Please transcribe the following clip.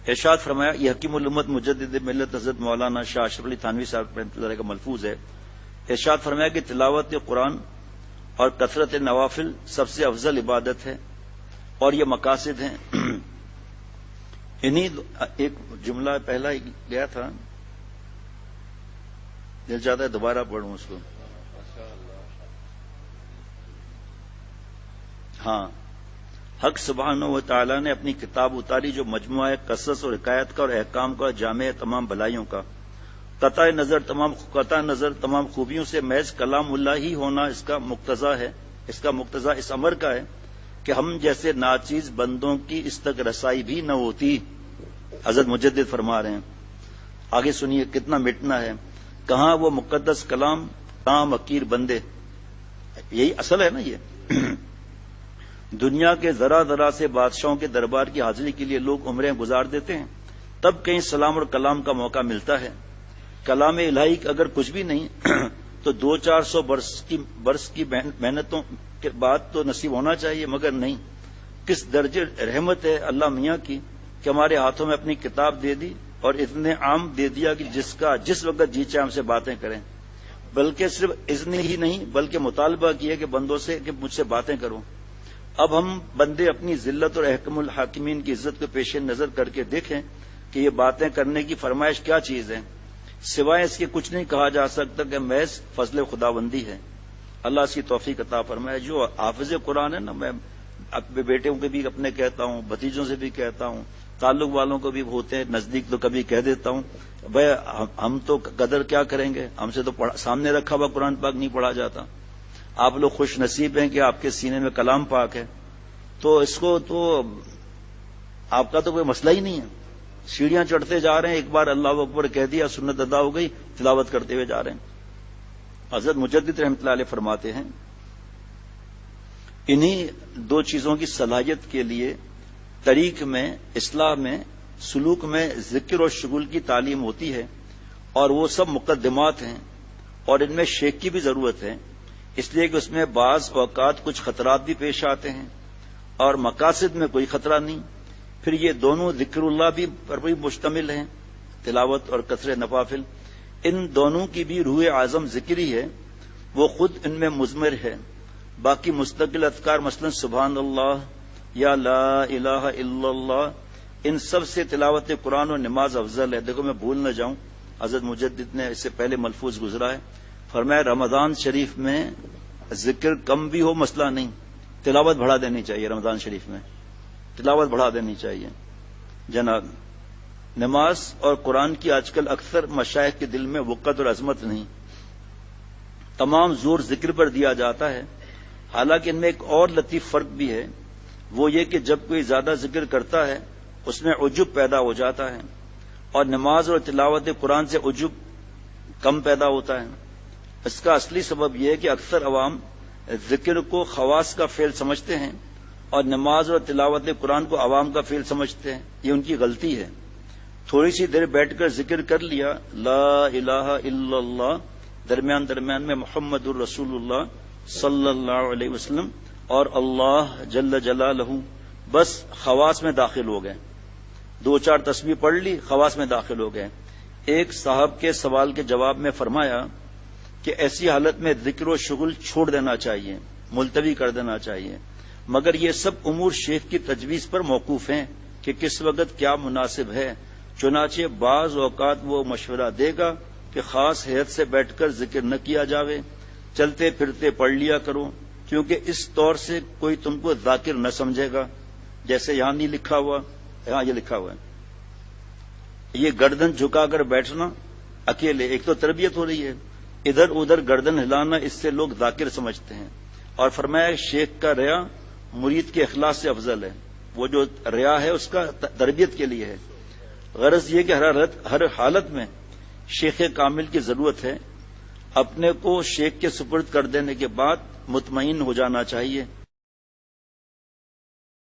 ارشاد فرمایا، یہ حکیم الامت مجدد ملت حضرت مولانا شاہ اشرف علی تھانوی صاحب رحمۃ اللہ علیہ کا ملفوظ ہے۔ ارشاد فرمایا کہ تلاوت قرآن اور کثرت نوافل سب سے افضل عبادت ہے اور یہ مقاصد ہیں۔ انہی ایک جملہ پہلا ہی گیا تھا، دل چاہتا ہے دوبارہ پڑھوں اس کو۔ ہاں، حق سبحانہ و تعالی نے اپنی کتاب اتاری جو مجموعہ قصص اور حکایت کا اور احکام کا جامع تمام بھلائیوں کا، قطع نظر تمام خوبیوں سے محض کلام اللہ ہی ہونا اس کا مقتضا ہے۔ اس کا مقتضا اس امر کا ہے کہ ہم جیسے ناچیز بندوں کی اس تک رسائی بھی نہ ہوتی۔ حضرت مجدد فرما رہے ہیں، آگے سنیے کتنا مٹنا ہے، کہاں وہ مقدس کلام، کہاں مکیر بندے۔ یہی اصل ہے نا یہ۔ دنیا کے ذرا ذرا سے بادشاہوں کے دربار کی حاضری کے لیے لوگ عمریں گزار دیتے ہیں، تب کہیں سلام اور کلام کا موقع ملتا ہے۔ کلام الہی اگر کچھ بھی نہیں تو 200-400 برس کی محنتوں کے بعد تو نصیب ہونا چاہیے، مگر نہیں۔ کس درجے رحمت ہے اللہ میاں کی کہ ہمارے ہاتھوں میں اپنی کتاب دے دی اور اتنے عام دے دیا کہ جس وقت جی چاہے ہم سے باتیں کریں، بلکہ صرف اذن ہی نہیں بلکہ مطالبہ کیا کہ بندوں سے کہ مجھ سے باتیں کرو۔ اب ہم بندے اپنی ذلت اور احکم الحاکمین کی عزت کو پیش نظر کر کے دیکھیں کہ یہ باتیں کرنے کی فرمائش کیا چیز ہے۔ سوائے اس کے کچھ نہیں کہا جا سکتا کہ محض فضل خداوندی ہے۔ اللہ اس کی توفیق عطا فرمائے۔ جو حافظ قرآن ہے نا، میں اپنے بیٹوں کو بھی اپنے کہتا ہوں، بھتیجوں سے بھی کہتا ہوں، تعلق والوں کو بھی ہوتے ہیں نزدیک تو کبھی کہہ دیتا ہوں، بھائی ہم تو قدر کیا کریں گے، ہم سے تو سامنے رکھا ہوا قرآن پاک نہیں پڑھا جاتا۔ آپ لوگ خوش نصیب ہیں کہ آپ کے سینے میں کلام پاک ہے، تو اس کو تو آپ کا تو کوئی مسئلہ ہی نہیں ہے۔ سیڑھیاں چڑھتے جا رہے ہیں، ایک بار اللہ اکبر کہہ دیا، سنت ادا ہو گئی، تلاوت کرتے ہوئے جا رہے ہیں۔ حضرت مجدد رحمۃ اللہ علیہ فرماتے ہیں، انہی دو چیزوں کی صلاحیت کے لیے طریق میں، اصلاح میں، سلوک میں ذکر اور شغل کی تعلیم ہوتی ہے، اور وہ سب مقدمات ہیں، اور ان میں شیخ کی بھی ضرورت ہے، اس لیے کہ اس میں بعض اوقات کچھ خطرات بھی پیش آتے ہیں اور مقاصد میں کوئی خطرہ نہیں۔ پھر یہ دونوں ذکر اللہ بھی پر بھی مشتمل ہیں، تلاوت اور کثر نوافل، ان دونوں کی بھی روح اعظم ذکری ہے، وہ خود ان میں مضمر ہے۔ باقی مستقل اذکار مثلا سبحان اللہ یا لا الہ الا اللہ، ان سب سے تلاوت قرآن اور نماز افضل ہے۔ دیکھو میں بھول نہ جاؤں، حضرت مجدد نے اس سے پہلے ملفوظ گزرا ہے، فرمایا رمضان شریف میں ذکر کم بھی ہو مسئلہ نہیں، تلاوت بڑھا دینی چاہیے، رمضان شریف میں تلاوت بڑھا دینی چاہیے جناب۔ نماز اور قرآن کی آج کل اکثر مشائخ کے دل میں وقت اور عظمت نہیں، تمام زور ذکر پر دیا جاتا ہے، حالانکہ ان میں ایک اور لطیف فرق بھی ہے، وہ یہ کہ جب کوئی زیادہ ذکر کرتا ہے اس میں عجب پیدا ہو جاتا ہے، اور نماز اور تلاوت قرآن سے عجب کم پیدا ہوتا ہے۔ اس کا اصلی سبب یہ ہے کہ اکثر عوام ذکر کو خواص کا فعل سمجھتے ہیں اور نماز اور تلاوت قرآن کو عوام کا فعل سمجھتے ہیں، یہ ان کی غلطی ہے۔ تھوڑی سی دیر بیٹھ کر ذکر کر لیا، لا الہ الا اللہ، درمیان میں محمد الرسول اللہ صلی اللہ علیہ وسلم اور اللہ جل جلالہ، بس خواص میں داخل ہو گئے، 2-4 تسبیح پڑھ لی، خواص میں داخل ہو گئے۔ ایک صاحب کے سوال کے جواب میں فرمایا کہ ایسی حالت میں ذکر و شغل چھوڑ دینا چاہیے، ملتوی کر دینا چاہیے، مگر یہ سب امور شیخ کی تجویز پر موقوف ہیں کہ کس وقت کیا مناسب ہے، چنانچہ بعض اوقات وہ مشورہ دے گا کہ خاص حیثیت سے بیٹھ کر ذکر نہ کیا جاوے، چلتے پھرتے پڑھ لیا کرو، کیونکہ اس طور سے کوئی تم کو ذاکر نہ سمجھے گا۔ جیسے یہاں نہیں لکھا ہوا، یہاں یہ لکھا ہوا ہے، یہ گردن جھکا کر بیٹھنا اکیلے، ایک تو تربیت ہو رہی ہے، ادھر ادھر گردن ہلانا، اس سے لوگ ذاکر سمجھتے ہیں۔ اور فرمایا شیخ کا ریا مرید کے اخلاص سے افضل ہے، وہ جو ریا ہے اس کا تربیت کے لیے ہے۔ غرض یہ کہ ہر حالت میں شیخ کامل کی ضرورت ہے، اپنے کو شیخ کے سپرد کر دینے کے بعد مطمئن ہو جانا چاہیے